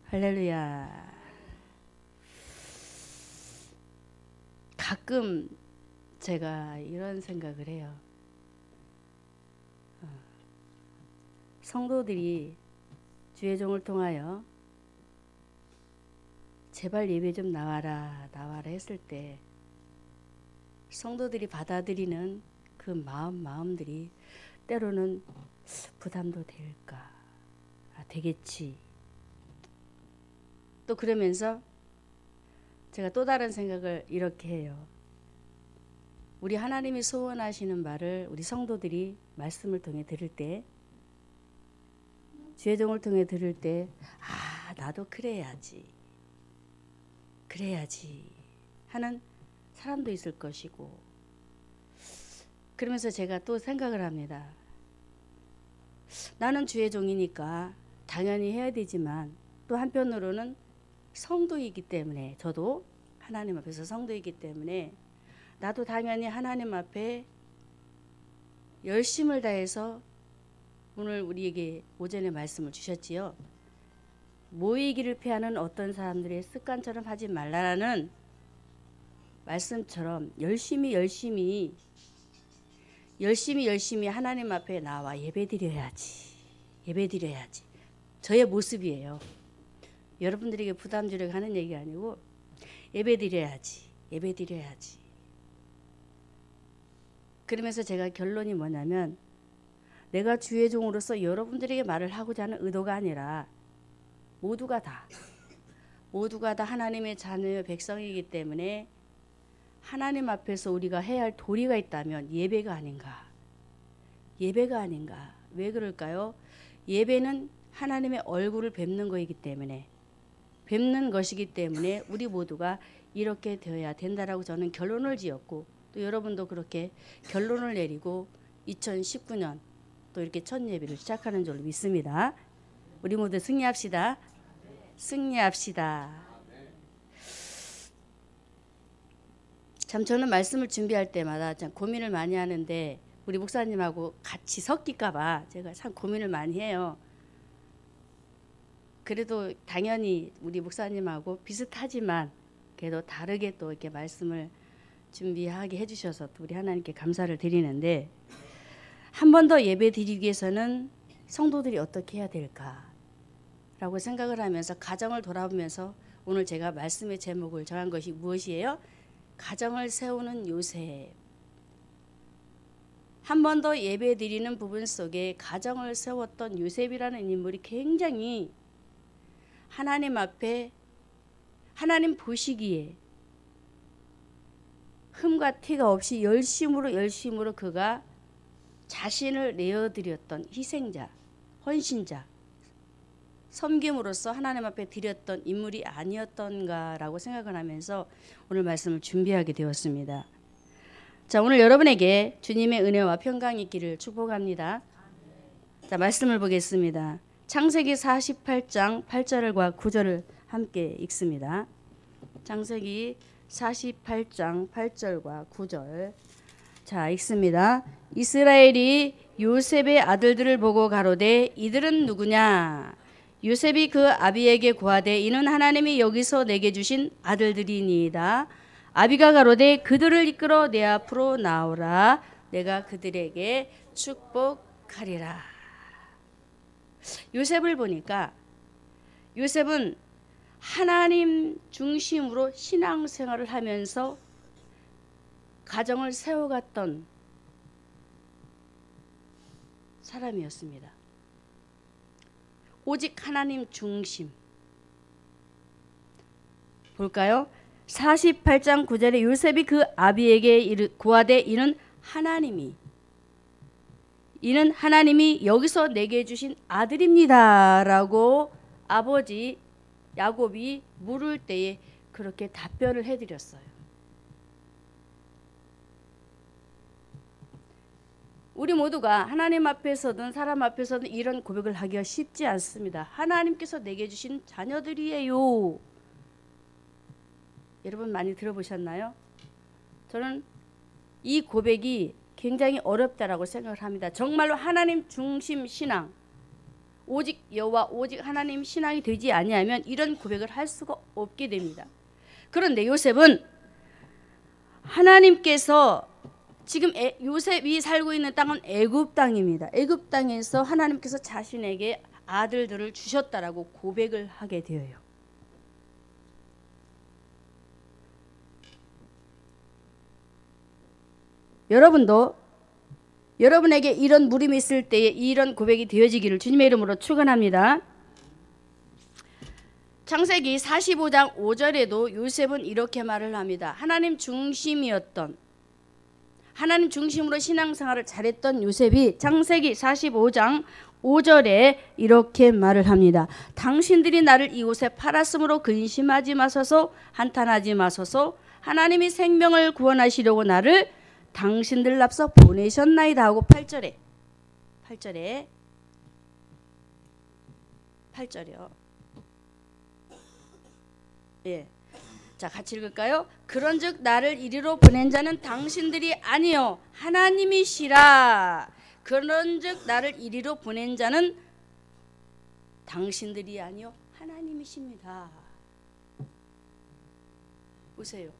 할렐루야. 가끔 제가 이런 생각을 해요. 성도들이 주의 종을 통하여 제발 예배 좀 나와라 나와라 했을 때 성도들이 받아들이는 그 마음들이 때로는 부담도 될까? 되겠지. 또 그러면서 제가 또 다른 생각을 이렇게 해요. 우리 하나님이 소원하시는 말을 우리 성도들이 말씀을 통해 들을 때, 주의 종을 통해 들을 때, 나도 그래야지 하는 사람도 있을 것이고, 그러면서 제가 또 생각을 합니다. 나는 주의 종이니까 당연히 해야 되지만 또 한편으로는 성도이기 때문에, 저도 하나님 앞에서 성도이기 때문에 나도 당연히 하나님 앞에 열심을 다해서, 오늘 우리에게 오전에 말씀을 주셨지요. 모이기를 피하는 어떤 사람들의 습관처럼 하지 말라라는 말씀처럼 열심히 하나님 앞에 나와 예배드려야지. 저의 모습이에요. 여러분들에게 부담 주려고 하는 얘기가 아니고 예배드려야지. 그러면서 제가 결론이 뭐냐면, 내가 주의 종으로서 여러분들에게 말을 하고자 하는 의도가 아니라 모두가 다 하나님의 자녀의 백성이기 때문에 하나님 앞에서 우리가 해야 할 도리가 있다면 예배가 아닌가. 왜 그럴까요? 예배는 하나님의 얼굴을 뵙는 것이기 때문에 우리 모두가 이렇게 되어야 된다라고 저는 결론을 지었고, 또 여러분도 그렇게 결론을 내리고 2019년 또 이렇게 첫 예배를 시작하는 줄로 믿습니다. 우리 모두 승리합시다. 참 저는 말씀을 준비할 때마다 참 고민을 많이 하는데, 우리 목사님하고 같이 섞일까봐 제가 참 고민을 많이 해요. 그래도 당연히 우리 목사님하고 비슷하지만 그래도 다르게 또 이렇게 말씀을 준비하게 해주셔서 우리 하나님께 감사를 드리는데, 한 번 더 예배 드리기 위해서는 성도들이 어떻게 해야 될까라고 생각을 하면서 가정을 돌아보면서 오늘 제가 말씀의 제목을 정한 것이 무엇이에요? 가정을 세우는 요셉. 한 번 더 예배 드리는 부분 속에 가정을 세웠던 요셉이라는 인물이 굉장히 하나님 앞에, 하나님 보시기에 흠과 티가 없이 열심으로 그가 자신을 내어드렸던 희생자, 헌신자, 섬김으로써 하나님 앞에 드렸던 인물이 아니었던가라고 생각을 하면서 오늘 말씀을 준비하게 되었습니다. 자, 오늘 여러분에게 주님의 은혜와 평강이 있기를 축복합니다. 자, 말씀을 보겠습니다. 창세기 48장 8절과 9절을 함께 읽습니다. 창세기 48장 8절과 9절. 자, 읽습니다. 이스라엘이 요셉의 아들들을 보고 가로되 이들은 누구냐? 요셉이 그 아비에게 고하되 이는 하나님이 여기서 내게 주신 아들들이니이다. 아비가 가로되 그들을 이끌어 내 앞으로 나오라. 내가 그들에게 축복하리라. 요셉을 보니까 요셉은 하나님 중심으로 신앙생활을 하면서 가정을 세워갔던 사람이었습니다. 오직 하나님 중심. 볼까요? 48장 9절에 요셉이 그 아비에게 고하되 이는 하나님이 여기서 내게 주신 아들입니다 라고 아버지 야곱이 물을 때에 그렇게 답변을 해드렸어요. 우리 모두가 하나님 앞에서든 사람 앞에서든 이런 고백을 하기가 쉽지 않습니다. 하나님께서 내게 주신 자녀들이에요. 여러분 많이 들어보셨나요? 저는 이 고백이 굉장히 어렵다라고 생각을 합니다. 정말로 하나님 중심 신앙, 오직 여호와 오직 하나님 신앙이 되지 아니하면 이런 고백을 할 수가 없게 됩니다. 그런데 요셉은 하나님께서 지금 요셉이 살고 있는 땅은 애굽 땅입니다. 애굽 땅에서 하나님께서 자신에게 아들들을 주셨다라고 고백을 하게 되어요. 여러분도 여러분에게 이런 물음이 있을 때에 이런 고백이 되어지기를 주님의 이름으로 축원합니다. 창세기 45장 5절에도 요셉은 이렇게 말을 합니다. 하나님 중심으로 신앙생활을 잘했던 요셉이 창세기 45장 5절에 이렇게 말을 합니다. 당신들이 나를 이곳에 팔았으므로 근심하지 마소서, 한탄하지 마소서. 하나님이 생명을 구원하시려고 나를 당신들 앞서 보내셨나이다 하고 8절이요. 예. 자, 같이 읽을까요? 그런즉 나를 이리로 보낸 자는 당신들이 아니요 하나님이시라. 그런즉 나를 이리로 보낸 자는 당신들이 아니요 하나님이십니다. 보세요.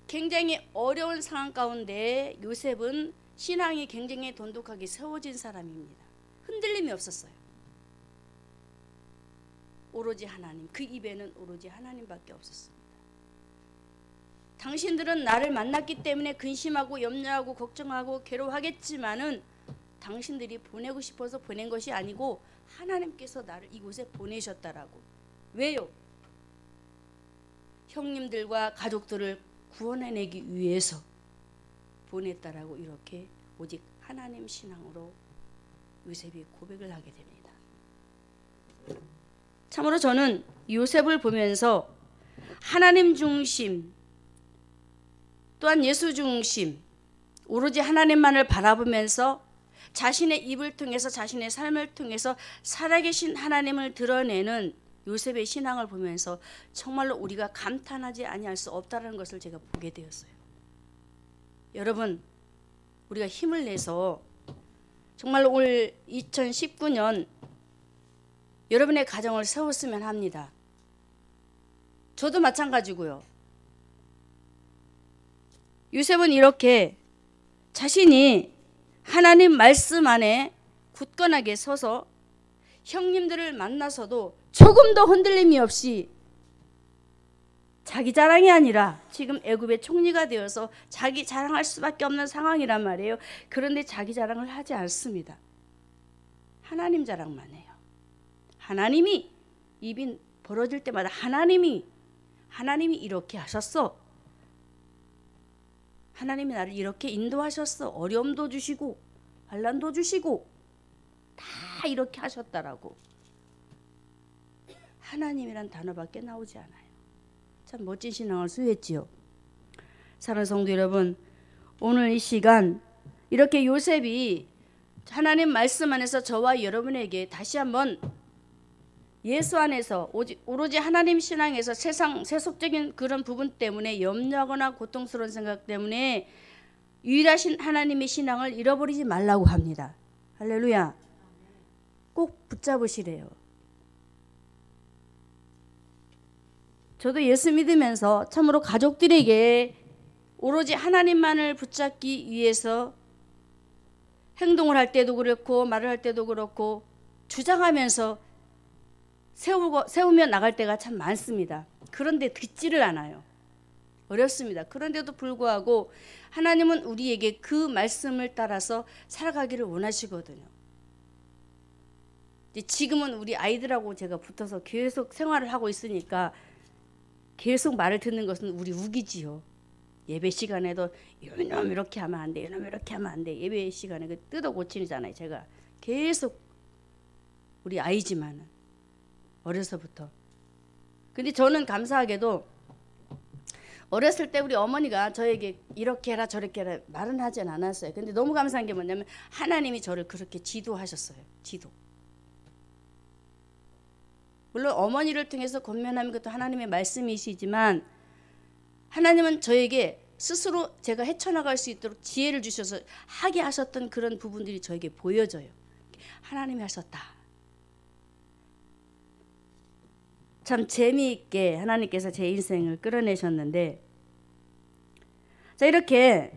굉장히 어려운 상황 가운데 요셉은 신앙이 굉장히 돈독하게 세워진 사람입니다. 흔들림이 없었어요. 오로지 하나님, 그 입에는 오로지 하나님밖에 없었습니다. 당신들은 나를 만났기 때문에 근심하고 염려하고 걱정하고 괴로워하겠지만은 당신들이 보내고 싶어서 보낸 것이 아니고 하나님께서 나를 이곳에 보내셨다라고. 왜요? 형님들과 가족들을 구원해내기 위해서 보냈다라고 이렇게 오직 하나님 신앙으로 요셉이 고백을 하게 됩니다. 참으로 저는 요셉을 보면서 하나님 중심 또한 예수 중심 오로지 하나님만을 바라보면서 자신의 입을 통해서 자신의 삶을 통해서 살아계신 하나님을 드러내는 요셉의 신앙을 보면서 정말로 우리가 감탄하지 아니할 수 없다는 것을 제가 보게 되었어요. 여러분, 우리가 힘을 내서 정말로 올 2019년 여러분의 가정을 세웠으면 합니다. 저도 마찬가지고요. 요셉은 이렇게 자신이 하나님 말씀 안에 굳건하게 서서 형님들을 만나서도 조금도 흔들림이 없이 자기 자랑이 아니라 지금 애굽의 총리가 되어서 자기 자랑할 수밖에 없는 상황이란 말이에요. 그런데 자기 자랑을 하지 않습니다. 하나님 자랑만 해요. 하나님이 입이 벌어질 때마다 하나님이 이렇게 하셨어. 하나님이 나를 이렇게 인도하셨어. 어려움도 주시고 환난도 주시고 다 이렇게 하셨다라고. 하나님이란 단어밖에 나오지 않아요. 참 멋진 신앙을 수했지요. 사랑하는 성도 여러분, 오늘 이 시간 이렇게 요셉이 하나님 말씀 안에서 저와 여러분에게 다시 한번 예수 안에서 오로지 하나님 신앙에서 세속적인 그런 부분 때문에 염려하거나 고통스러운 생각 때문에 유일하신 하나님의 신앙을 잃어버리지 말라고 합니다. 할렐루야. 꼭 붙잡으시래요. 저도 예수 믿으면서 참으로 가족들에게 오로지 하나님만을 붙잡기 위해서 행동을 할 때도 그렇고 말을 할 때도 그렇고 주장하면서 세우며 나갈 때가 참 많습니다. 그런데 듣지를 않아요. 어렵습니다. 그런데도 불구하고 하나님은 우리에게 그 말씀을 따라서 살아가기를 원하시거든요. 지금은 우리 아이들하고 제가 붙어서 계속 생활을 하고 있으니까 계속 말을 듣는 것은 우리 우기지요. 예배 시간에도 이놈 이렇게 하면 안 돼, 이놈 이렇게 하면 안 돼. 예배 시간에 그 뜯어 고치잖아요. 제가 계속 우리 아이지만은 어려서부터. 근데 저는 감사하게도 어렸을 때 우리 어머니가 저에게 이렇게 해라 저렇게 해라 말은 하진 않았어요. 근데 너무 감사한 게 뭐냐면 하나님이 저를 그렇게 지도하셨어요. 지도. 물론 어머니를 통해서 권면하는 것도 하나님의 말씀이시지만 하나님은 저에게 스스로 제가 헤쳐나갈 수 있도록 지혜를 주셔서 하게 하셨던 그런 부분들이 저에게 보여져요. 하나님이 하셨다. 참 재미있게 하나님께서 제 인생을 끌어내셨는데, 자, 이렇게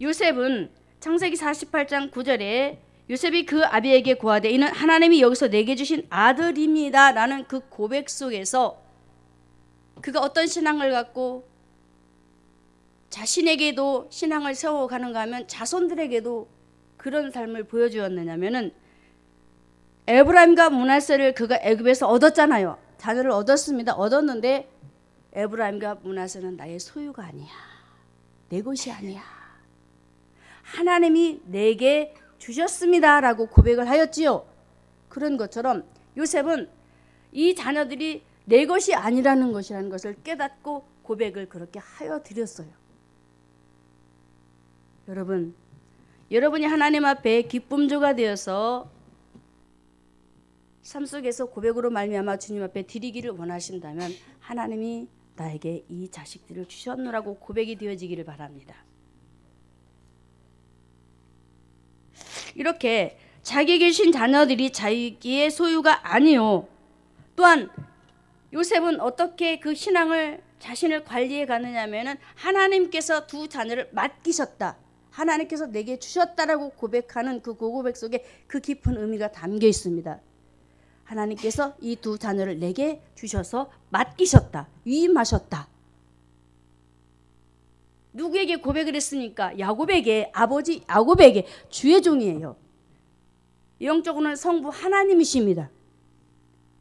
요셉은 창세기 48장 9절에 요셉이 그 아비에게 고하되 이는 하나님이 여기서 내게 주신 아들입니다 라는 그 고백 속에서 그가 어떤 신앙을 갖고 자신에게도 신앙을 세워가는가 하면 자손들에게도 그런 삶을 보여주었느냐면은, 에브라임과 므낫세를 그가 애굽에서 얻었잖아요. 자녀를 얻었습니다. 얻었는데 에브라임과 므낫세는 나의 소유가 아니야, 내 것이 아니야, 하나님이 내게 주셨습니다 라고 고백을 하였지요. 그런 것처럼 요셉은 이 자녀들이 내 것이 아니라는 것을 깨닫고 고백을 그렇게 하여 드렸어요. 여러분, 여러분이 하나님 앞에 기쁨조가 되어서 삶 속에서 고백으로 말미암아 주님 앞에 드리기를 원하신다면 하나님이 나에게 이 자식들을 주셨노라고 고백이 되어지기를 바랍니다. 이렇게 자기에게 주신 자녀들이 자기의 소유가 아니요, 또한 요셉은 어떻게 그 신앙을 자신을 관리해 가느냐면은 하나님께서 두 자녀를 맡기셨다, 하나님께서 내게 주셨다라고 고백하는 그 고백 속에 그 깊은 의미가 담겨 있습니다. 하나님께서 이 두 자녀를 내게 주셔서 맡기셨다, 위임하셨다. 누구에게 고백을 했습니까? 야곱에게, 아버지 야곱에게. 주의 종이에요. 영적으로는 성부 하나님이십니다.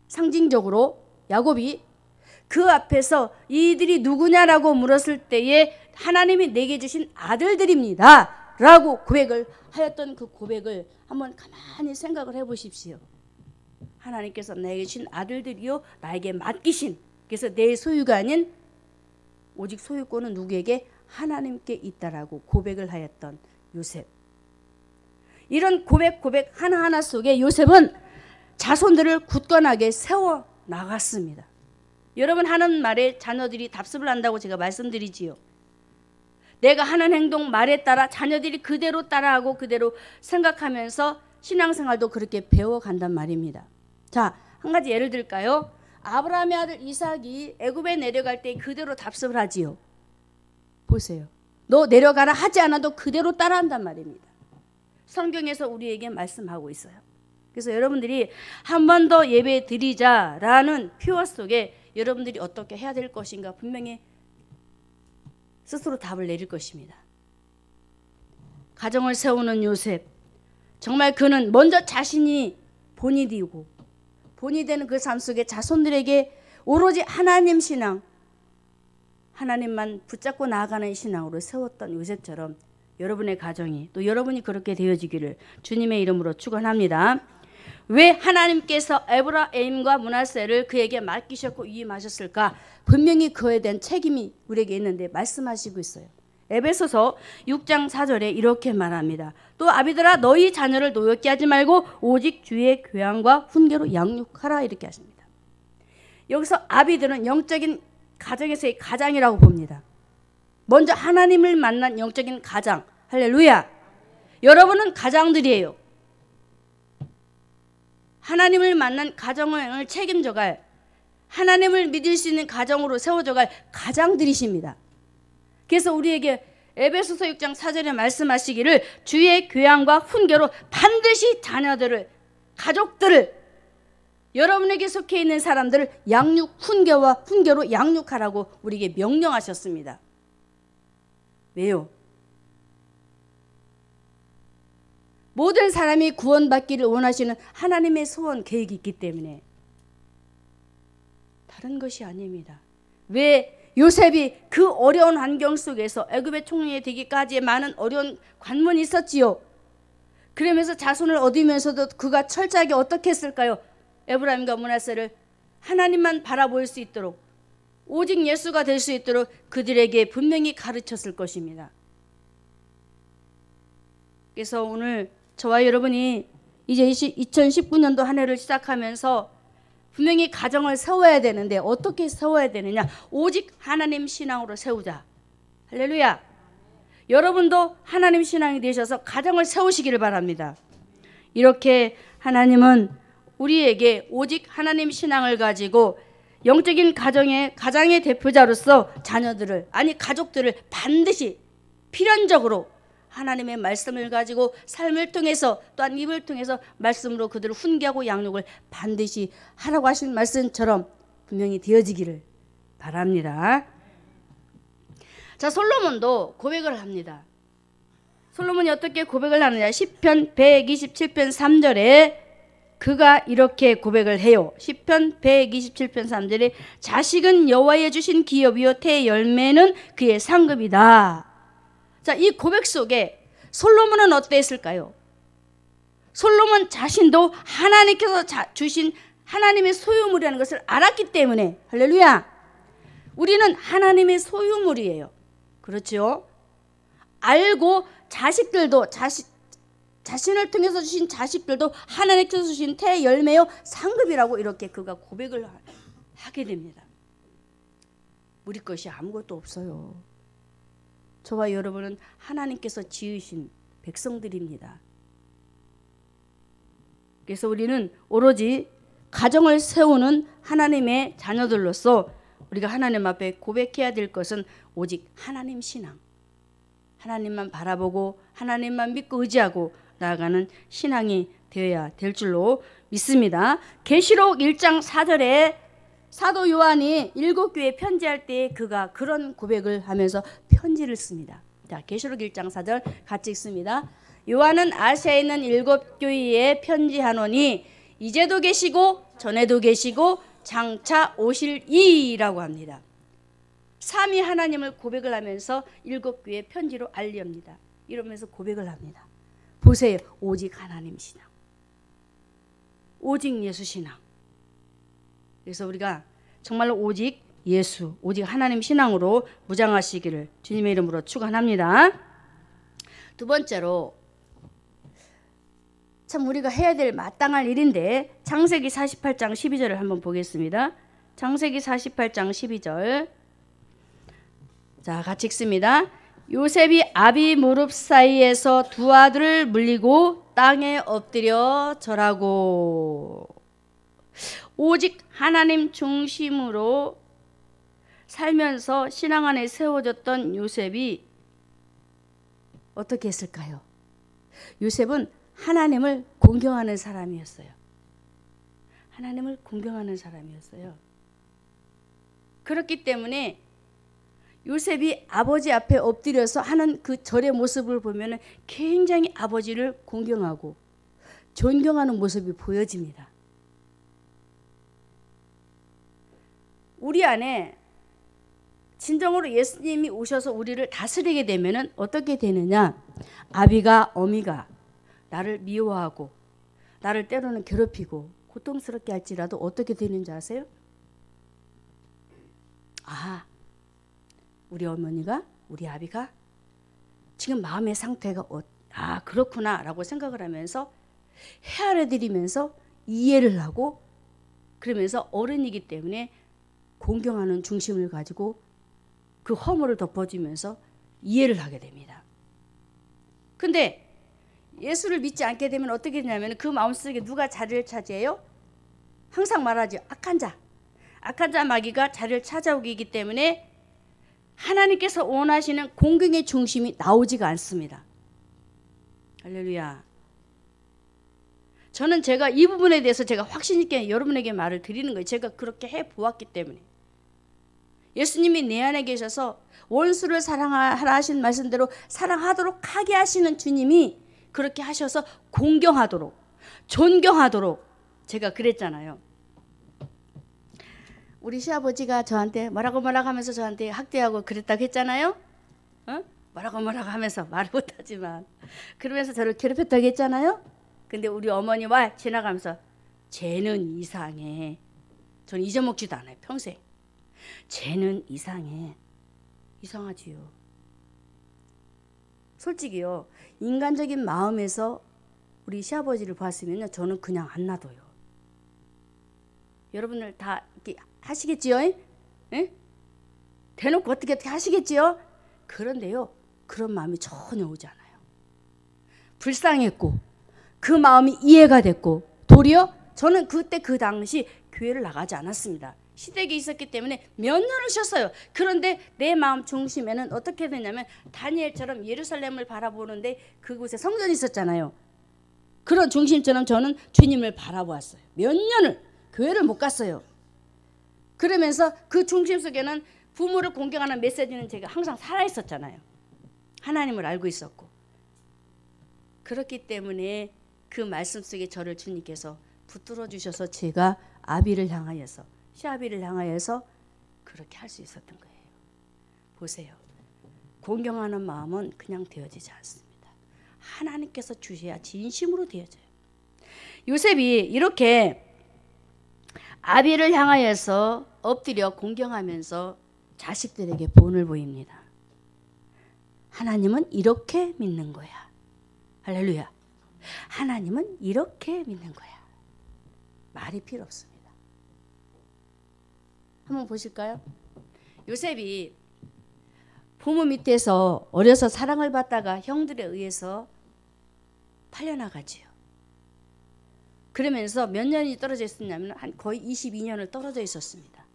상징적으로 야곱이 그 앞에서 이들이 누구냐라고 물었을 때에 하나님이 내게 주신 아들들입니다 라고 고백을 하였던 그 고백을 한번 가만히 생각을 해보십시오. 하나님께서 내게 주신 아들들이요 나에게 맡기신, 그래서 내 소유가 아닌 오직 소유권은 누구에게? 하나님께 있다라고 고백을 하였던 요셉. 이런 고백 하나하나 속에 요셉은 자손들을 굳건하게 세워 나갔습니다. 여러분 하는 말에 자녀들이 답습을 한다고 제가 말씀드리지요. 내가 하는 행동 말에 따라 자녀들이 그대로 따라하고 그대로 생각하면서 신앙생활도 그렇게 배워간단 말입니다. 자, 한 가지 예를 들까요? 아브라함의 아들 이삭이 애굽에 내려갈 때 그대로 답습을 하지요. 보세요. 너 내려가라 하지 않아도 그대로 따라한단 말입니다. 성경에서 우리에게 말씀하고 있어요. 그래서 여러분들이 한 번 더 예배 드리자라는 표어 속에 여러분들이 어떻게 해야 될 것인가 분명히 스스로 답을 내릴 것입니다. 가정을 세우는 요셉, 정말 그는 먼저 자신이 본이 되고 본이 되는 그 삶 속에 자손들에게 오로지 하나님 신앙, 하나님만 붙잡고 나아가는 신앙으로 세웠던 요셉처럼 여러분의 가정이, 또 여러분이 그렇게 되어지기를 주님의 이름으로 축원합니다. 왜 하나님께서 에브라임과 므낫세를 그에게 맡기셨고 위임하셨을까? 분명히 그에 대한 책임이 우리에게 있는데 말씀하시고 있어요. 에베소서 6장 4절에 이렇게 말합니다. 또 아비들아 너희 자녀를 노엽게 하지 말고 오직 주의 교양과 훈계로 양육하라, 이렇게 하십니다. 여기서 아비들은 영적인 가정에서의 가장이라고 봅니다. 먼저 하나님을 만난 영적인 가장. 할렐루야. 여러분은 가장들이에요. 하나님을 만난 가정을 책임져갈, 하나님을 믿을 수 있는 가정으로 세워져갈 가장들이십니다. 그래서 우리에게 에베소서 6장 4절에 말씀하시기를 주의 교양과 훈계로 반드시 자녀들을, 가족들을, 여러분에게 속해 있는 사람들을 양육, 훈계로 양육하라고 우리에게 명령하셨습니다. 왜요? 모든 사람이 구원받기를 원하시는 하나님의 소원 계획이 있기 때문에, 다른 것이 아닙니다. 왜 요셉이 그 어려운 환경 속에서 애굽의 총리가 되기까지의 많은 어려운 관문이 있었지요. 그러면서 자손을 얻으면서도 그가 철저하게 어떻게 했을까요? 에브라임과 므낫세를 하나님만 바라볼 수 있도록, 오직 예수가 될 수 있도록 그들에게 분명히 가르쳤을 것입니다. 그래서 오늘 저와 여러분이 이제 2019년도 한 해를 시작하면서 분명히 가정을 세워야 되는데 어떻게 세워야 되느냐? 오직 하나님 신앙으로 세우자. 할렐루야. 여러분도 하나님 신앙이 되셔서 가정을 세우시기를 바랍니다. 이렇게 하나님은 우리에게 오직 하나님 신앙을 가지고 영적인 가장의 대표자로서 자녀들을, 아니 가족들을 반드시 필연적으로 하나님의 말씀을 가지고 삶을 통해서, 또한 입을 통해서 말씀으로 그들을 훈계하고 양육을 반드시 하라고 하신 말씀처럼 분명히 되어지기를 바랍니다. 자, 솔로몬도 고백을 합니다. 솔로몬이 어떻게 고백을 하느냐? 시편 127편 3절에 그가 이렇게 고백을 해요. 시편 127편 3절에 자식은 여호와의 주신 기업이요 태 열매는 그의 상급이다. 자, 이 고백 속에 솔로몬은 어땠을까요? 솔로몬 자신도 하나님께서 주신 하나님의 소유물이라는 것을 알았기 때문에, 할렐루야, 우리는 하나님의 소유물이에요. 그렇죠? 알고 자식들도 자신을 통해서 주신 자식들도 하나님께서 주신 태 열매요 상급이라고 이렇게 그가 고백을 하게 됩니다. 우리 것이 아무것도 없어요. 저와 여러분은 하나님께서 지으신 백성들입니다. 그래서 우리는 오로지 가정을 세우는 하나님의 자녀들로서 우리가 하나님 앞에 고백해야 될 것은 오직 하나님 신앙, 하나님만 바라보고 하나님만 믿고 의지하고 나아가는 신앙이 되어야 될 줄로 믿습니다. 계시록 1장 4절에 사도 요한이 7교회에 편지할 때 그가 그런 고백을 하면서 편지를 씁니다. 자, 계시록 1장 4절 같이 읽습니다. 요한은 아시아에 있는 7교회에 편지하노니 이제도 계시고 전에도 계시고 장차 오실 이라고 합니다. 삼위 하나님을 고백을 하면서 7교회 편지로 알립니다. 이러면서 고백을 합니다. 보세요. 오직 하나님 신앙, 오직 예수 신앙. 그래서 우리가 정말로 오직 예수, 오직 하나님 신앙으로 무장하시기를 주님의 이름으로 축원합니다. 두 번째로, 참 우리가 해야 될 마땅할 일인데 창세기 48장 12절을 한번 보겠습니다. 창세기 48장 12절. 자, 같이 읽습니다. 요셉이 아비 무릎 사이에서 두 아들을 물리고 땅에 엎드려 절하고. 오직 하나님 중심으로 살면서 신앙 안에 세워졌던 요셉이 어떻게 했을까요? 요셉은 하나님을 공경하는 사람이었어요. 하나님을 공경하는 사람이었어요. 그렇기 때문에 요셉이 아버지 앞에 엎드려서 하는 그 절의 모습을 보면 굉장히 아버지를 공경하고 존경하는 모습이 보여집니다. 우리 안에 진정으로 예수님이 오셔서 우리를 다스리게 되면 어떻게 되느냐? 아비가 어미가 나를 미워하고 나를 때로는 괴롭히고 고통스럽게 할지라도 어떻게 되는지 아세요? 아, 우리 어머니가, 우리 아비가 지금 마음의 상태가 그렇구나 라고 생각을 하면서 헤아려 드리면서 이해를 하고, 그러면서 어른이기 때문에 공경하는 중심을 가지고 그 허물을 덮어주면서 이해를 하게 됩니다. 근데 예수를 믿지 않게 되면 어떻게 되냐면 그 마음속에 누가 자리를 차지해요? 항상 말하죠. 악한 자 마귀가 자리를 찾아오기 때문에 하나님께서 원하시는 공경의 중심이 나오지가 않습니다. 할렐루야. 저는 제가 이 부분에 대해서 제가 확신 있게 여러분에게 말을 드리는 거예요. 제가 그렇게 해보았기 때문에. 예수님이 내 안에 계셔서 원수를 사랑하라 하신 말씀대로 사랑하도록 하게 하시는 주님이 그렇게 하셔서 공경하도록, 존경하도록 제가 그랬잖아요. 우리 시아버지가 저한테 뭐라고 하면서 저한테 학대하고 그랬다고 했잖아요. 뭐라고 하면서 말을 못하지만 그러면서 저를 괴롭혔다고 했잖아요. 근데 우리 어머니와 지나가면서 쟤는 이상해. 저는 잊어먹지도 않아요. 평생. 쟤는 이상해. 이상하지요. 솔직히요. 인간적인 마음에서 우리 시아버지를 봤으면요. 저는 그냥 안 놔둬요. 여러분들 다 이렇게 하시겠지요? 에? 대놓고 어떻게 하시겠지요? 그런데요. 그런 마음이 전혀 오지 않아요. 불쌍했고 그 마음이 이해가 됐고 도리어 저는 그때 그 당시 교회를 나가지 않았습니다. 시댁에 있었기 때문에 몇 년을 쉬었어요. 그런데 내 마음 중심에는 어떻게 되냐면 다니엘처럼 예루살렘을 바라보는데 그곳에 성전이 있었잖아요. 그런 중심처럼 저는 주님을 바라보았어요. 몇 년을 교회를 못 갔어요. 그러면서 그 중심 속에는 부모를 공경하는 메시지는 제가 항상 살아있었잖아요. 하나님을 알고 있었고. 그렇기 때문에 그 말씀 속에 저를 주님께서 붙들어 주셔서 제가 아비를 향하여서 시아비를 향하여서 그렇게 할 수 있었던 거예요. 보세요. 공경하는 마음은 그냥 되어지지 않습니다. 하나님께서 주셔야 진심으로 되어져요. 요셉이 이렇게 아비를 향하여서 엎드려 공경하면서 자식들에게 본을 보입니다. 하나님은 이렇게 믿는 거야. 할렐루야. 하나님은 이렇게 믿는 거야. 말이 필요 없습니다. 한번 보실까요? 요셉이 부모 밑에서 어려서 사랑을 받다가 형들에 의해서 팔려나가지요. 그러면서 몇 년이 떨어져 있었냐면 한 거의 22년을 떨어져 있었습니다.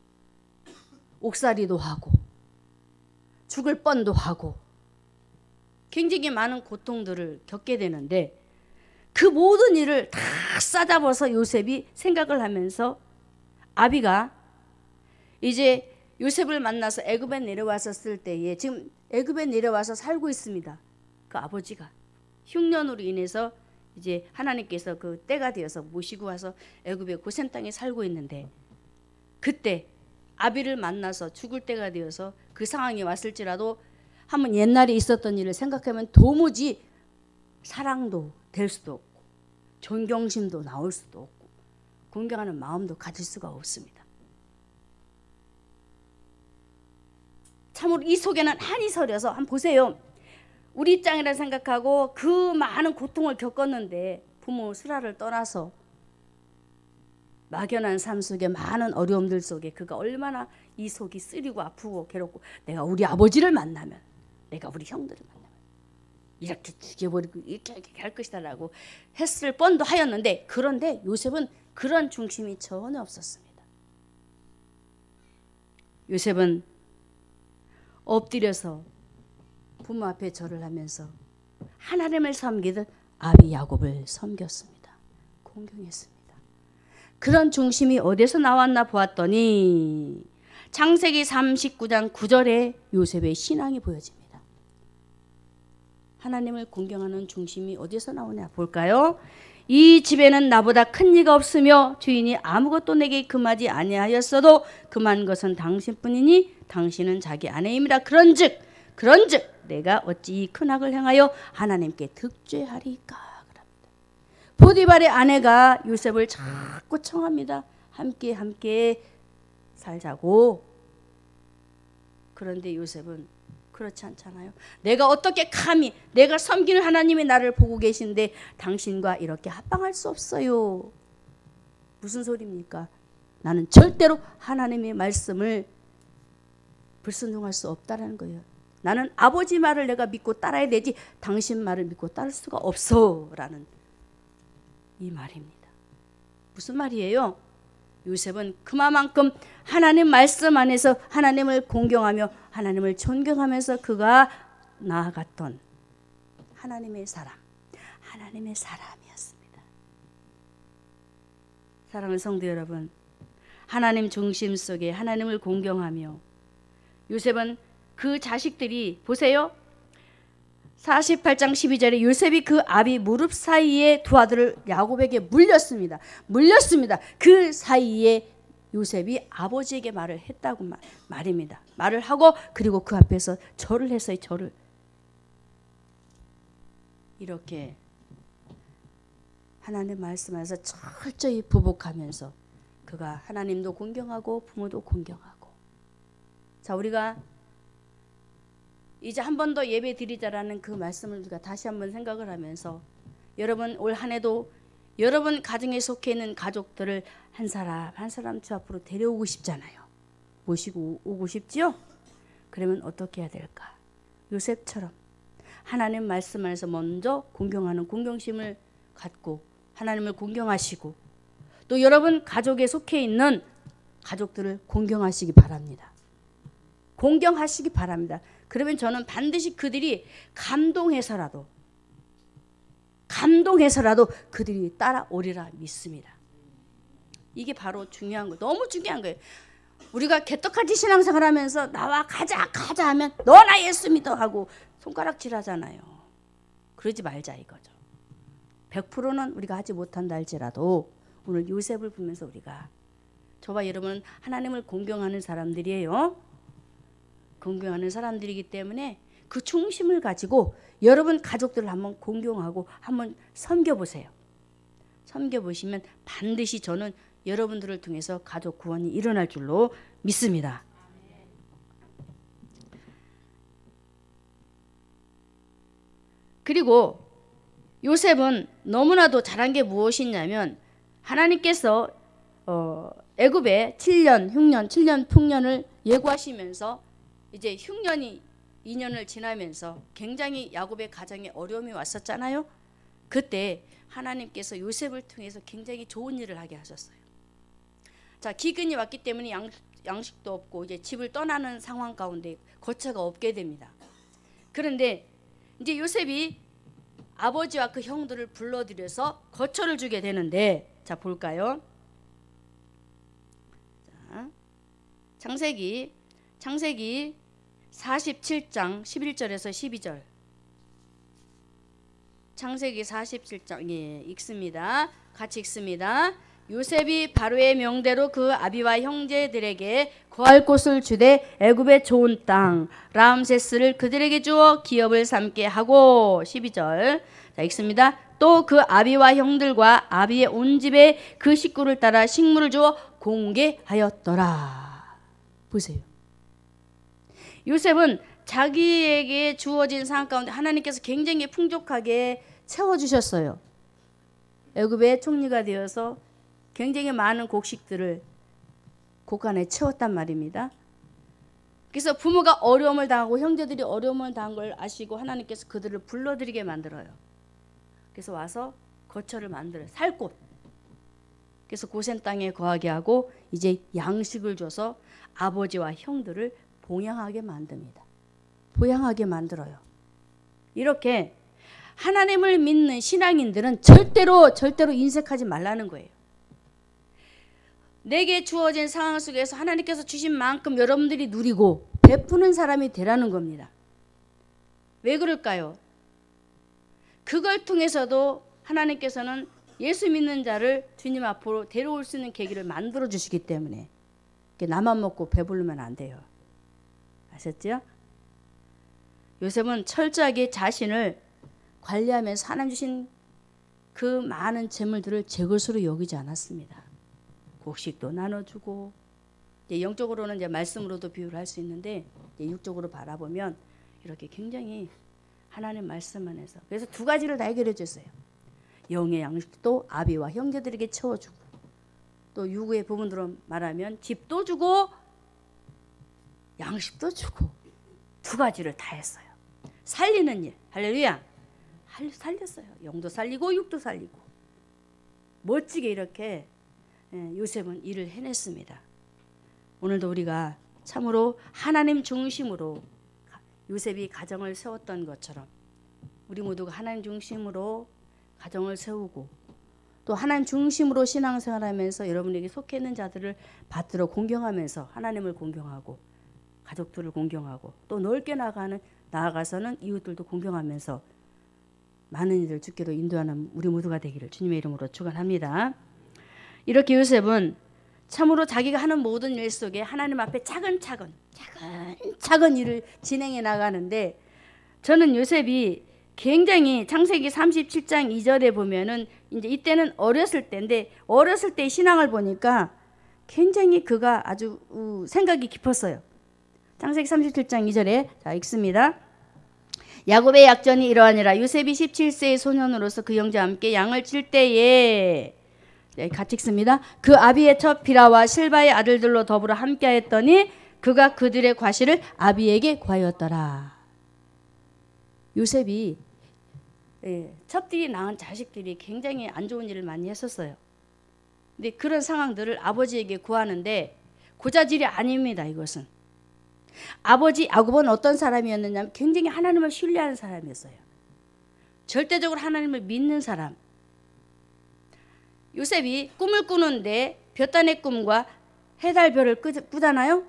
옥살이도 하고 죽을 뻔도 하고 굉장히 많은 고통들을 겪게 되는데 그 모든 일을 다 싸잡아서 요셉이 생각을 하면서 아비가 이제 요셉을 만나서 애굽에 내려왔었을 때에 지금 애굽에 내려와서 살고 있습니다. 그 아버지가 흉년으로 인해서 이제 하나님께서 그 때가 되어서 모시고 와서 애굽의 고센 땅에 살고 있는데 그때 아비를 만나서 죽을 때가 되어서 그 상황이 왔을지라도 한번 옛날에 있었던 일을 생각하면 도무지 사랑도 될 수도 없고 존경심도 나올 수도 없고 공경하는 마음도 가질 수가 없습니다. 참으로 이 속에는 한이 서려서 한번 보세요. 우리 입장이라 생각하고 그 많은 고통을 겪었는데 부모 수라를 떠나서 막연한 삶 속에 많은 어려움들 속에 그가 얼마나 이 속이 쓰리고 아프고 괴롭고 내가 우리 아버지를 만나면 내가 우리 형들을 만나면 이렇게 죽여버리고 이렇게 할 것이다라고 했을 뻔도 하였는데 그런데 요셉은 그런 중심이 전혀 없었습니다. 요셉은 엎드려서 부모 앞에 절을 하면서 하나님을 섬기듯 아비 야곱을 섬겼습니다. 공경했습니다. 그런 중심이 어디서 나왔나 보았더니 창세기 39장 9절에 요셉의 신앙이 보여집니다. 하나님을 공경하는 중심이 어디서 나오냐 볼까요? 이 집에는 나보다 큰 이가 없으며 주인이 아무것도 내게 금하지 아니하였어도 금한 것은 당신뿐이니 당신은 자기 아내임이라. 그런즉 내가 어찌 이 큰 악을 행하여 하나님께 득죄하리까. 보디발의 아내가 요셉을 자꾸 청합니다. 함께 살자고. 그런데 요셉은 그렇지 않잖아요. 내가 어떻게 감히 내가 섬기는 하나님이 나를 보고 계신데 당신과 이렇게 합방할 수 없어요. 무슨 소리입니까? 나는 절대로 하나님의 말씀을 불순종할 수 없다는 거예요. 나는 아버지 말을 내가 믿고 따라야 되지 당신 말을 믿고 따를 수가 없어 라는 이 말입니다. 무슨 말이에요? 요셉은 그만큼 하나님 말씀 안에서 하나님을 공경하며 하나님을 존경하면서 그가 나아갔던 하나님의 사람이었습니다. 사랑하는 성도 여러분, 하나님 중심 속에 하나님을 공경하며 요셉은 그 자식들이 보세요. 48장 12절에 요셉이 그 아비 무릎 사이에 두 아들을 야곱에게 물렸습니다. 그 사이에 요셉이 아버지에게 말을 했다고 말입니다. 말을 하고 그리고 그 앞에서 절을 했어요. 절을. 이렇게 하나님 말씀 안에서 철저히 부복하면서 그가 하나님도 공경하고 부모도 공경하고. 자, 우리가 이제 한 번 더 예배 드리자라는 그 말씀을 우리가 다시 한번 생각을 하면서 여러분 올 한 해도 여러분 가정에 속해 있는 가족들을 한 사람 주 앞으로 데려오고 싶잖아요. 모시고 오고 싶지요? 그러면 어떻게 해야 될까? 요셉처럼 하나님 말씀 안에서 먼저 공경하는 공경심을 갖고 하나님을 공경하시고 또 여러분 가족에 속해 있는 가족들을 공경하시기 바랍니다. 공경하시기 바랍니다. 그러면 저는 반드시 그들이 감동해서라도 그들이 따라오리라 믿습니다. 이게 바로 중요한 거예요. 너무 중요한 거예요. 우리가 개떡같이 신앙생활 하면서 나와 가자 하면 너나 예수 믿어 하고 손가락질 하잖아요. 그러지 말자 이거죠. 100%는 우리가 하지 못한다 할지라도 오늘 요셉을 보면서 우리가 저와 여러분은 하나님을 공경하는 사람들이에요. 공경하는 사람들이기 때문에 그 중심을 가지고 여러분 가족들을 한번 공경하고 한번 섬겨보세요. 섬겨보시면 반드시 저는 여러분들을 통해서 가족 구원이 일어날 줄로 믿습니다. 그리고 요셉은 너무나도 잘한 게 무엇이냐면 하나님께서 애굽에 7년 흉년 7년 풍년을 예고하시면서 이제 흉년이 2년을 지나면서 굉장히 야곱의 가정에 어려움이 왔었잖아요. 그때 하나님께서 요셉을 통해서 굉장히 좋은 일을 하게 하셨어요. 자, 기근이 왔기 때문에 양식도 없고 이제 집을 떠나는 상황 가운데 거처가 없게 됩니다. 그런데 이제 요셉이 아버지와 그 형들을 불러들여서 거처를 주게 되는데, 자 볼까요? 자, 창세기 47장 11절에서 12절. 창세기 47장 읽습니다. 같이 읽습니다. 요셉이 바로의 명대로 그 아비와 형제들에게 거할 곳을 주되 애굽의 좋은 땅 라암세스를 그들에게 주어 기업을 삼게 하고 12절. 자 읽습니다. 또 그 아비와 형들과 아비의 온 집에 그 식구를 따라 식물을 주어 공개하였더라. 보세요. 요셉은 자기에게 주어진 상황 가운데 하나님께서 굉장히 풍족하게 채워주셨어요. 애굽의 총리가 되어서 굉장히 많은 곡식들을 곳간에 채웠단 말입니다. 그래서 부모가 어려움을 당하고 형제들이 어려움을 당한 걸 아시고 하나님께서 그들을 불러들이게 만들어요. 그래서 와서 거처를 만들어요. 살 곳. 그래서 고센 땅에 거하게 하고 이제 양식을 줘서 아버지와 형들을 봉양하게 만듭니다. 보양하게 만들어요. 이렇게 하나님을 믿는 신앙인들은 절대로 인색하지 말라는 거예요. 내게 주어진 상황 속에서 하나님께서 주신 만큼 여러분들이 누리고 베푸는 사람이 되라는 겁니다. 왜 그럴까요? 그걸 통해서도 하나님께서는 예수 믿는 자를 주님 앞으로 데려올 수 있는 계기를 만들어 주시기 때문에 나만 먹고 배부르면 안 돼요. 아셨죠? 요셉은 철저하게 자신을 관리하면서 하나님 주신 그 많은 재물들을 제 것으로 여기지 않았습니다. 곡식도 나눠주고, 이제 영적으로는 이제 말씀으로도 비유를 할 수 있는데 이제 육적으로 바라보면 이렇게 굉장히 하나님 말씀 안에서 그래서 두 가지를 다 해결해 줬어요. 영의 양식도 아비와 형제들에게 채워주고, 또 유구의 부분으로 말하면 집도 주고 양식도 주고, 두 가지를 다 했어요. 살리는 일, 할렐루야. 살렸어요. 영도 살리고 육도 살리고 멋지게 이렇게 요셉은 일을 해냈습니다. 오늘도 우리가 참으로 하나님 중심으로 요셉이 가정을 세웠던 것처럼 우리 모두가 하나님 중심으로 가정을 세우고 또 하나님 중심으로 신앙생활하면서 여러분에게 속해 있는 자들을 받들어 공경하면서 하나님을 공경하고 가족들을 공경하고 또 넓게 나아가서는 이웃들도 공경하면서 많은 이들 주께로 인도하는 우리 모두가 되기를 주님의 이름으로 축원합니다. 이렇게 요셉은 참으로 자기가 하는 모든 일 속에 하나님 앞에 차근차근 일을 진행해 나가는데, 저는 요셉이 굉장히 창세기 37장 2절에 보면은 이제 이때는 어렸을 때인데 어렸을 때 신앙을 보니까 굉장히 그가 아주 생각이 깊었어요. 창세기 37장 2절에 자 읽습니다. 야곱의 약전이 이러하니라. 요셉이 17세의 소년으로서 그 형제와 함께 양을 칠 때에, 같이 읽습니다. 그 아비의 첫 비라와 실바의 아들들로 더불어 함께하였더니 그가 그들의 과실을 아비에게 구하였더라. 요셉이 첩들이 낳은 자식들이 굉장히 안 좋은 일을 많이 했었어요. 근데 그런 상황들을 아버지에게 구하는데 고자질이 아닙니다. 이것은. 아버지 야곱은 어떤 사람이었느냐면 굉장히 하나님을 신뢰하는 사람이었어요. 절대적으로 하나님을 믿는 사람. 요셉이 꿈을 꾸는데 볕단의 꿈과 해달별을 꾸잖아요.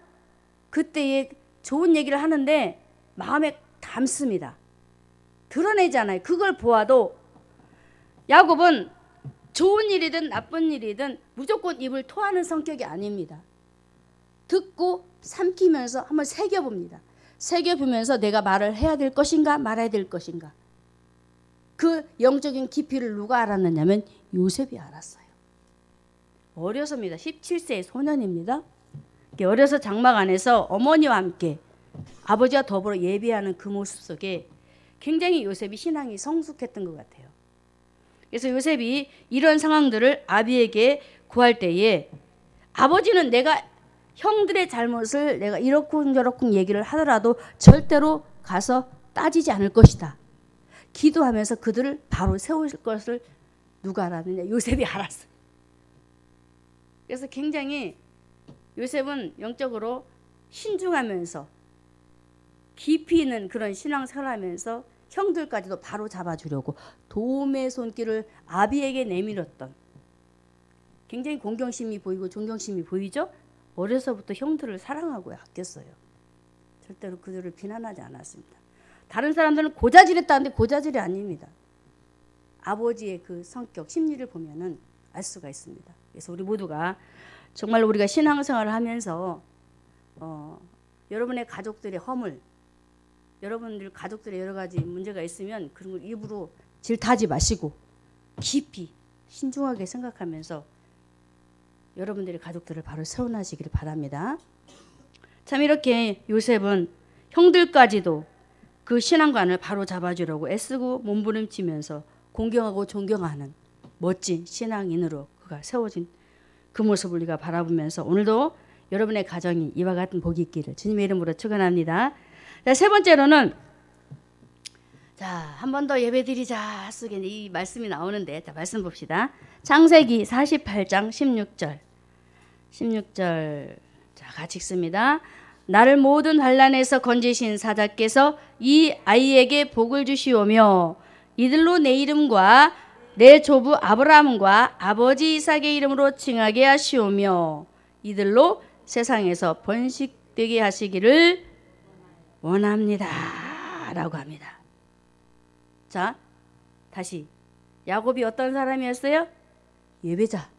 그때에 좋은 얘기를 하는데 마음에 담습니다. 드러내잖아요. 그걸 보아도 야곱은 좋은 일이든 나쁜 일이든 무조건 입을 토하는 성격이 아닙니다. 듣고 삼키면서 한번 새겨봅니다. 새겨보면서 내가 말을 해야 될 것인가 말아야 될 것인가. 그 영적인 깊이를 누가 알았느냐면 요셉이 알았어요. 어려서입니다. 17세의 소년입니다. 어려서 장막 안에서 어머니와 함께 아버지와 더불어 예배하는 그 모습 속에 굉장히 요셉이 신앙이 성숙했던 것 같아요. 그래서 요셉이 이런 상황들을 아비에게 구할 때에 아버지는 내가 형들의 잘못을 내가 이렇군 저렇군 얘기를 하더라도 절대로 가서 따지지 않을 것이다. 기도하면서 그들을 바로 세울 것을 누가 알았느냐? 요셉이 알았어요. 그래서 굉장히 요셉은 영적으로 신중하면서 깊이 있는 그런 신앙생활을 하면서 형들까지도 바로 잡아주려고 도움의 손길을 아비에게 내밀었던, 굉장히 공경심이 보이고 존경심이 보이죠? 어려서부터 형들을 사랑하고 아꼈어요. 절대로 그들을 비난하지 않았습니다. 다른 사람들은 고자질했다는데 고자질이 아닙니다. 아버지의 그 성격, 심리를 보면은 알 수가 있습니다. 그래서 우리 모두가 정말 우리가 신앙생활을 하면서 여러분의 가족들의 허물, 여러분들 가족들의 여러 가지 문제가 있으면 그런 걸 입으로 질타하지 마시고 깊이 신중하게 생각하면서 여러분들의 가족들을 바로 세워나시기를 바랍니다. 참 이렇게 요셉은 형들까지도 그 신앙관을 바로 잡아주려고 애쓰고 몸부림치면서 공경하고 존경하는 멋진 신앙인으로 그가 세워진 그 모습을 우리가 바라보면서 오늘도 여러분의 가정이 이와 같은 복이 있기를 주님의 이름으로 축원합니다. 자, 세 번째로는 한 번 더 예배드리자 속에 이 말씀이 나오는데 자, 말씀 봅시다. 창세기 48장 16절 자, 같이 읽습니다. 나를 모든 환난에서 건지신 사자께서 이 아이에게 복을 주시오며 이들로 내 이름과 내 조부 아브라함과 아버지 이삭의 이름으로 칭하게 하시오며 이들로 세상에서 번식되게 하시기를 원합니다 라고 합니다. 자, 다시 야곱이 어떤 사람이었어요? 예배자.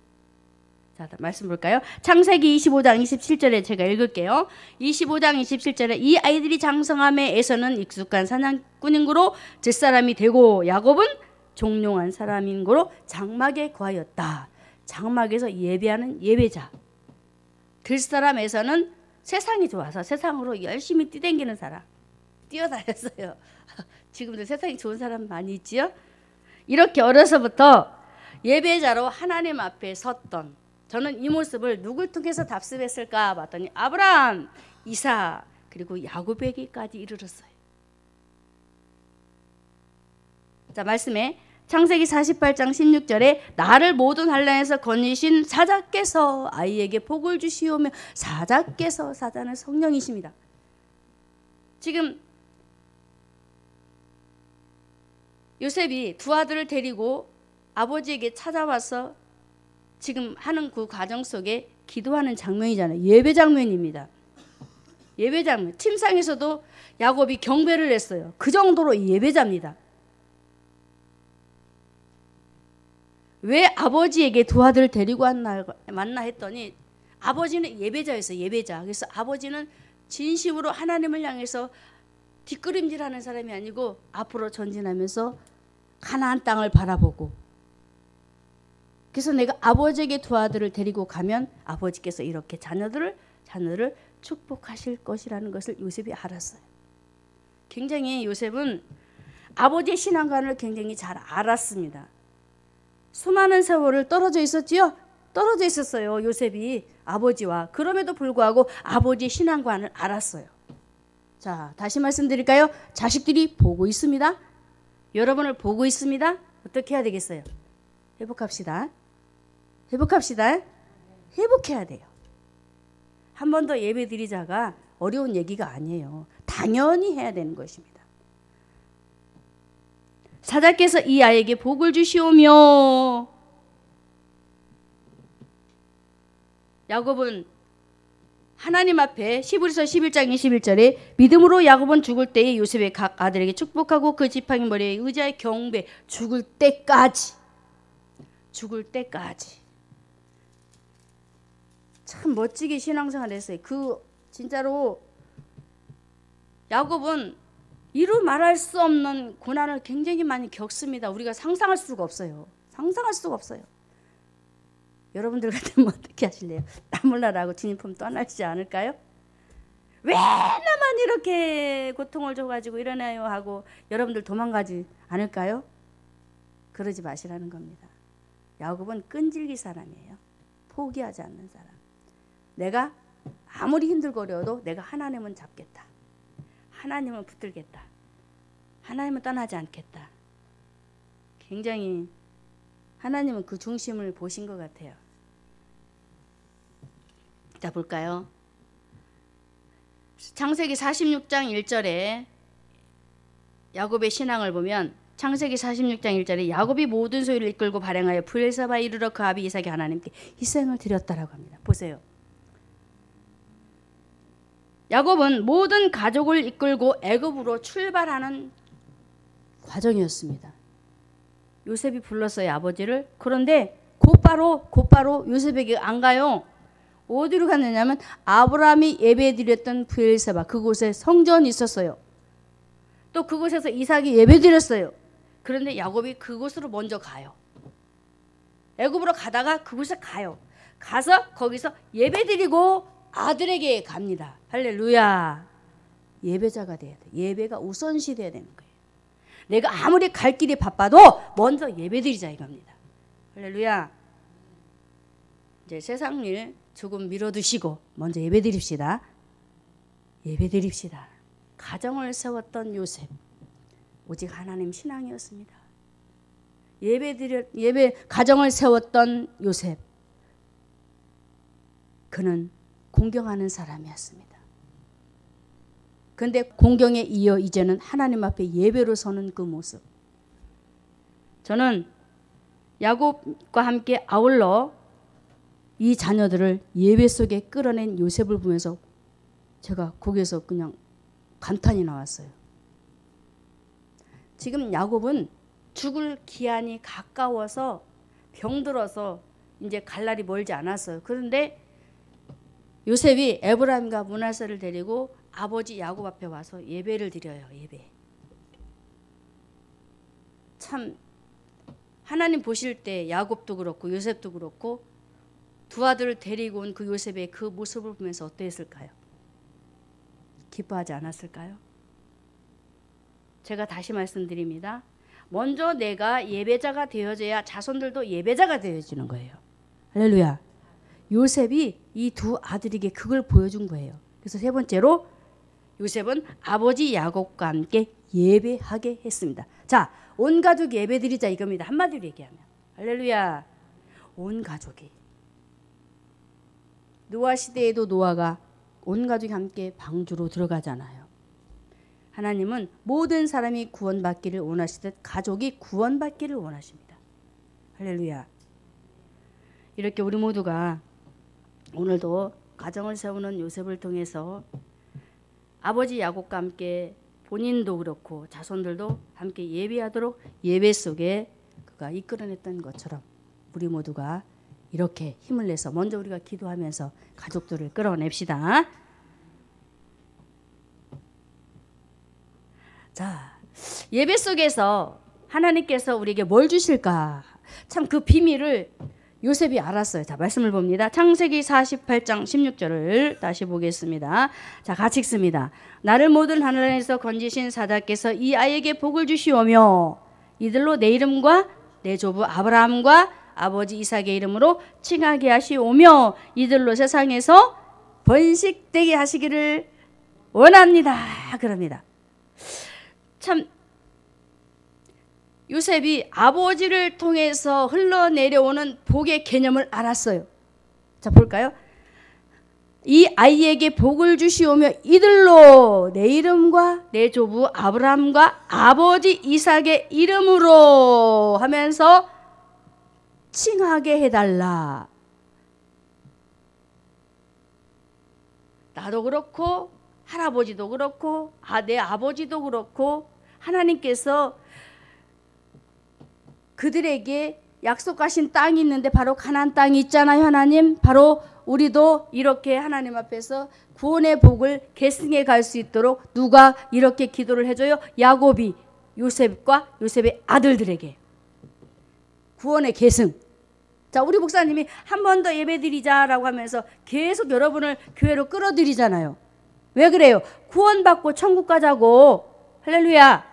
자, 말씀 볼까요? 창세기 25장 27절에 제가 읽을게요. 25장 27절에 이 아이들이 장성함에에서는 익숙한 사냥꾼인고로 젖사람이 되고 야곱은 종용한 사람인고로 장막에 거하였다. 장막에서 예배하는 예배자. 들사람에서는 세상이 좋아서 세상으로 열심히 뛰댕기는 사람. 뛰어다녔어요. 지금도 세상이 좋은 사람 많이 있지요? 이렇게 어려서부터 예배자로 하나님 앞에 섰던, 저는 이 모습을 누굴 통해서 답습했을까 봤더니 아브라함, 이삭 그리고 야곱에게까지 이르렀어요. 자, 말씀에 창세기 48장 16절에 나를 모든 환난에서 건지신 사자께서 아이에게 복을 주시오며 사자께서, 사자는 성령이십니다. 지금 요셉이 두 아들을 데리고 아버지에게 찾아와서 지금 하는 그 과정 속에 기도하는 장면이잖아요. 예배 장면입니다. 예배 장면. 침상에서도 야곱이 경배를 했어요. 그 정도로 예배자입니다. 왜 아버지에게 두 아들을 데리고 왔나 했더니 아버지는 예배자였어요. 예배자. 그래서 아버지는 진심으로 하나님을 향해서 뒷걸음질하는 사람이 아니고 앞으로 전진하면서 가나안 땅을 바라보고, 그래서 내가 아버지에게 두 아들을 데리고 가면 아버지께서 이렇게 자녀를 축복하실 것이라는 것을 요셉이 알았어요. 굉장히 요셉은 아버지의 신앙관을 굉장히 잘 알았습니다. 수많은 세월을 떨어져 있었지요. 떨어져 있었어요. 요셉이 아버지와. 그럼에도 불구하고 아버지의 신앙관을 알았어요. 자, 다시 말씀드릴까요? 자식들이 보고 있습니다. 여러분을 보고 있습니다. 어떻게 해야 되겠어요? 회복합시다. 회복해야 돼요. 한 번 더 예배 드리자가 어려운 얘기가 아니에요. 당연히 해야 되는 것입니다. 사자께서 이 아이에게 복을 주시오며, 야곱은 하나님 앞에 히브리서 11장 21절에 믿음으로 야곱은 죽을 때에 요셉의 각 아들에게 축복하고 그 지팡이 머리에 의지하여 경배, 죽을 때까지 참 멋지게 신앙생활 했어요. 진짜로 야곱은 이루 말할 수 없는 고난을 굉장히 많이 겪습니다. 우리가 상상할 수가 없어요. 여러분들 같으면 어떻게 하실래요? 땀을 나라고 주님 품 떠나시지 않을까요? 왜 나만 이렇게 고통을 줘가지고 일어나요 하고 여러분들 도망가지 않을까요? 그러지 마시라는 겁니다. 야곱은 끈질기 사람이에요. 포기하지 않는 사람. 내가 아무리 힘들거려도 내가 하나님은 잡겠다. 하나님은 붙들겠다. 하나님은 떠나지 않겠다. 굉장히 하나님은 그 중심을 보신 것 같아요. 자, 볼까요? 창세기 46장 1절에 야곱의 신앙을 보면 창세기 46장 1절에 야곱이 모든 소유를 이끌고 발행하여 브엘사바에 이르러 그 아비 이삭이 하나님께 희생을 드렸다라고 합니다. 보세요. 야곱은 모든 가족을 이끌고 애굽으로 출발하는 과정이었습니다. 요셉이 불렀어요, 아버지를. 그런데 곧바로 요셉에게 안 가요. 어디로 갔느냐면 아브라함이 예배드렸던 브엘사바, 그곳에 성전이 있었어요. 또 그곳에서 이삭이 예배드렸어요. 그런데 야곱이 그곳으로 먼저 가요. 애굽으로 가다가 그곳에 가요. 가서 거기서 예배드리고 아들에게 갑니다. 할렐루야. 예배자가 돼야 돼. 예배가 우선시 돼야 되는 거예요. 내가 아무리 갈 길이 바빠도 먼저 예배드리자 이겁니다. 할렐루야. 이제 세상 일 조금 미뤄두시고 먼저 예배드립시다. 가정을 세웠던 요셉, 오직 하나님 신앙이었습니다. 가정을 세웠던 요셉, 그는 공경하는 사람이었습니다. 그런데 공경에 이어 이제는 하나님 앞에 예배로 서는 그 모습. 저는 야곱과 함께 아울러 이 자녀들을 예배 속에 끌어낸 요셉을 보면서 제가 거기에서 그냥 감탄이 나왔어요. 지금 야곱은 죽을 기한이 가까워서 병들어서 이제 갈 날이 멀지 않았어요. 그런데 요셉이 에브라임과 므낫세를 데리고 아버지 야곱 앞에 와서 예배를 드려요. 예배. 참 하나님 보실 때 야곱도 그렇고 요셉도 그렇고 두 아들을 데리고 온 그 요셉의 그 모습을 보면서 어떠했을까요? 기뻐하지 않았을까요? 제가 다시 말씀드립니다. 먼저 내가 예배자가 되어져야 자손들도 예배자가 되어지는 거예요. 할렐루야. 요셉이 이 두 아들에게 그걸 보여준 거예요. 그래서 세 번째로 요셉은 아버지 야곱과 함께 예배하게 했습니다. 자, 온 가족 예배드리자 이겁니다. 한마디로 얘기하면. 할렐루야. 온 가족이. 노아 시대에도 노아가 온 가족이 함께 방주로 들어가잖아요. 하나님은 모든 사람이 구원받기를 원하시듯 가족이 구원받기를 원하십니다. 할렐루야. 이렇게 우리 모두가 오늘도 가정을 세우는 요셉을 통해서 아버지 야곱과 함께 본인도 그렇고 자손들도 함께 예배하도록 예배 속에 그가 이끌어냈던 것처럼 우리 모두가 이렇게 힘을 내서 먼저 우리가 기도하면서 가족들을 끌어냅시다. 자, 예배 속에서 하나님께서 우리에게 뭘 주실까? 참 그 비밀을 요셉이 알았어요. 자, 말씀을 봅니다. 창세기 48장 16절을 다시 보겠습니다. 자, 같이 읽습니다. 나를 모든 하늘에서 건지신 사자께서 이 아이에게 복을 주시오며 이들로 내 이름과 내 조부 아브라함과 아버지 이삭의 이름으로 칭하게 하시오며 이들로 세상에서 번식되게 하시기를 원합니다. 그럽니다. 참 요셉이 아버지를 통해서 흘러내려오는 복의 개념을 알았어요. 자, 볼까요? 이 아이에게 복을 주시오며 이들로 내 이름과 내 조부 아브라함과 아버지 이삭의 이름으로 하면서 칭하게 해달라. 나도 그렇고 할아버지도 그렇고 내 아버지도 그렇고 하나님께서 그들에게 약속하신 땅이 있는데 바로 가나안 땅이 있잖아요. 하나님 바로 우리도 이렇게 하나님 앞에서 구원의 복을 계승해 갈 수 있도록 누가 이렇게 기도를 해줘요? 야곱이 요셉과 요셉의 아들들에게 구원의 계승. 자, 우리 목사님이 한 번 더 예배드리자라고 하면서 계속 여러분을 교회로 끌어들이잖아요. 왜 그래요? 구원받고 천국 가자고. 할렐루야.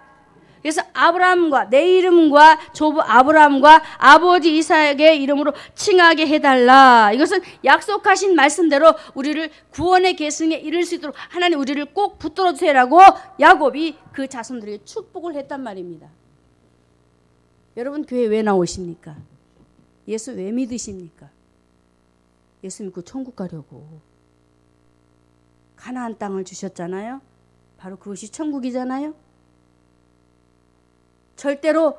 그래서 아브라함과 내 이름과 조부 아브라함과 아버지 이삭의 이름으로 칭하게 해달라. 이것은 약속하신 말씀대로 우리를 구원의 계승에 이를 수 있도록 하나님 우리를 꼭 붙들어 주세요라고 야곱이 그 자손들에게 축복을 했단 말입니다. 여러분 교회 왜 나오십니까? 예수 왜 믿으십니까? 예수 믿고 천국 가려고. 가나안 땅을 주셨잖아요. 바로 그것이 천국이잖아요. 절대로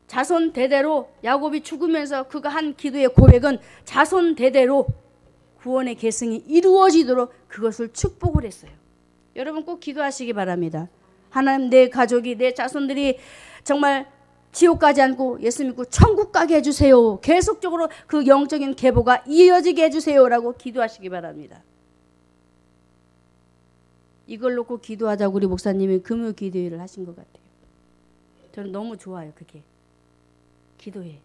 자손 대대로 야곱이 죽으면서 그가 한 기도의 고백은 자손 대대로 구원의 계승이 이루어지도록 그것을 축복을 했어요. 여러분 꼭 기도하시기 바랍니다. 하나님 내 가족이 내 자손들이 정말 지옥 가지 않고 예수 믿고 천국 가게 해주세요. 계속적으로 그 영적인 계보가 이어지게 해주세요라고 기도하시기 바랍니다. 이걸 놓고 기도하자고 우리 목사님이 금요 기도회를 하신 것 같아요. 저는 너무 좋아요. 그게 기도회.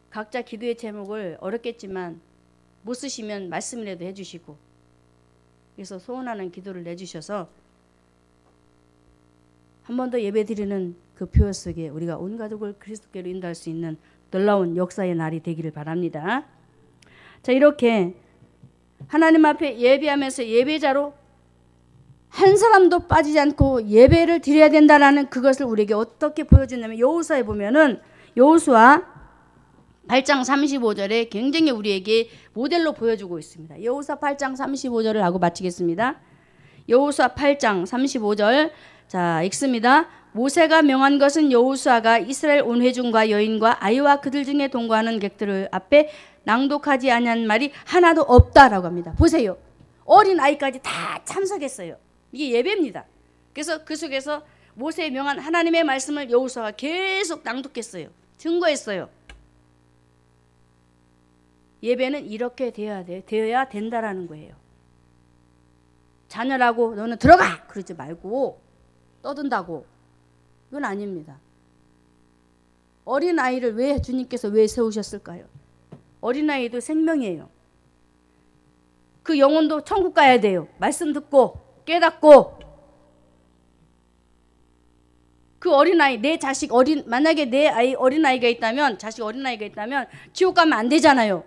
각자 기도의 제목을 어렵겠지만 못 쓰시면 말씀이라도 해주시고 그래서 소원하는 기도를 내주셔서 한 번 더 예배드리는 그 표어 속에 우리가 온 가족을 그리스도께로 인도할 수 있는 놀라운 역사의 날이 되기를 바랍니다. 자, 이렇게 하나님 앞에 예배하면서 예배자로 한 사람도 빠지지 않고 예배를 드려야 된다라는 그것을 우리에게 어떻게 보여주냐면 여호수아에 보면은 여호수아 8장 35절에 굉장히 우리에게 모델로 보여주고 있습니다. 여호수아 8장 35절을 하고 마치겠습니다. 여호수아 8장 35절 자 읽습니다. 모세가 명한 것은 여호수아가 이스라엘 온 회중과 여인과 아이와 그들 중에 동거하는 객들 앞에 낭독하지 아니한 말이 하나도 없다라고 합니다. 보세요. 어린 아이까지 다 참석했어요. 이게 예배입니다. 그래서 그 속에서 모세의 명한 하나님의 말씀을 여호수아가 계속 낭독했어요. 증거했어요. 예배는 이렇게 되어야 된다라는 거예요. 자녀라고 너는 들어가! 그러지 말고 떠든다고. 이건 아닙니다. 어린아이를 왜 주님께서 왜 세우셨을까요? 어린아이도 생명이에요. 그 영혼도 천국 가야 돼요. 말씀 듣고 깨닫고. 그 어린아이 내 자식 만약에 내 아이 어린아이가 있다면 자식 어린아이가 있다면 지옥 가면 안 되잖아요.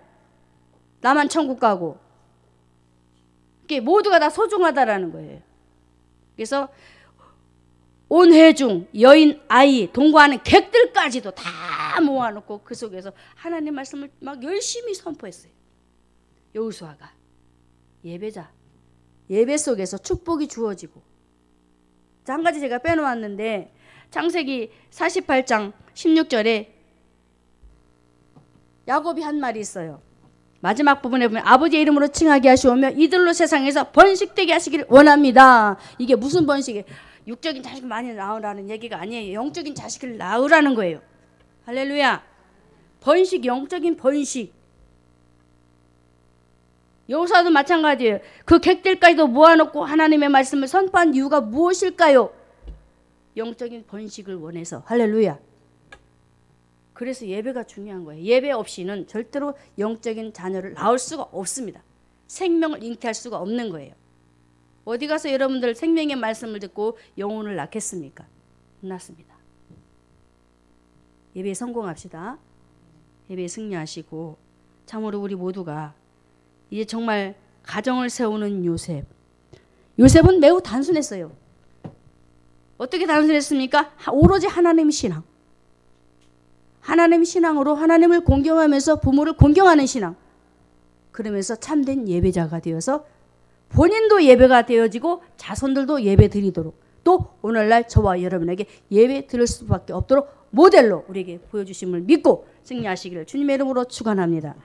나만 천국 가고. 이게 모두가 다 소중하다라는 거예요. 그래서 온 회중, 여인, 아이, 동거하는 객들까지도 다 모아놓고 그 속에서 하나님 말씀을 막 열심히 선포했어요. 여호수아가 예배자, 예배 속에서 축복이 주어지고. 자, 한 가지 제가 빼놓았는데 창세기 48장 16절에 야곱이 한 말이 있어요. 마지막 부분에 보면 아버지의 이름으로 칭하게 하시오며 이들로 세상에서 번식되게 하시기를 원합니다. 이게 무슨 번식이에요? 육적인 자식 많이 낳으라는 얘기가 아니에요. 영적인 자식을 낳으라는 거예요. 할렐루야. 번식, 영적인 번식. 여호수아도 마찬가지예요. 그 객들까지도 모아놓고 하나님의 말씀을 선포한 이유가 무엇일까요? 영적인 번식을 원해서. 할렐루야. 그래서 예배가 중요한 거예요. 예배 없이는 절대로 영적인 자녀를 낳을 수가 없습니다. 생명을 잉태할 수가 없는 거예요. 어디 가서 여러분들 생명의 말씀을 듣고 영혼을 낳겠습니까? 못 낳습니다. 예배에 성공합시다. 예배에 승리하시고 참으로 우리 모두가 이제 정말 가정을 세우는 요셉. 요셉은 매우 단순했어요. 어떻게 단순했습니까? 오로지 하나님 신앙. 하나님 신앙으로 하나님을 공경하면서 부모를 공경하는 신앙. 그러면서 참된 예배자가 되어서 본인도 예배가 되어지고 자손들도 예배 드리도록 또 오늘날 저와 여러분에게 예배 드릴 수밖에 없도록 모델로 우리에게 보여주심을 믿고 승리하시기를 주님의 이름으로 축원합니다.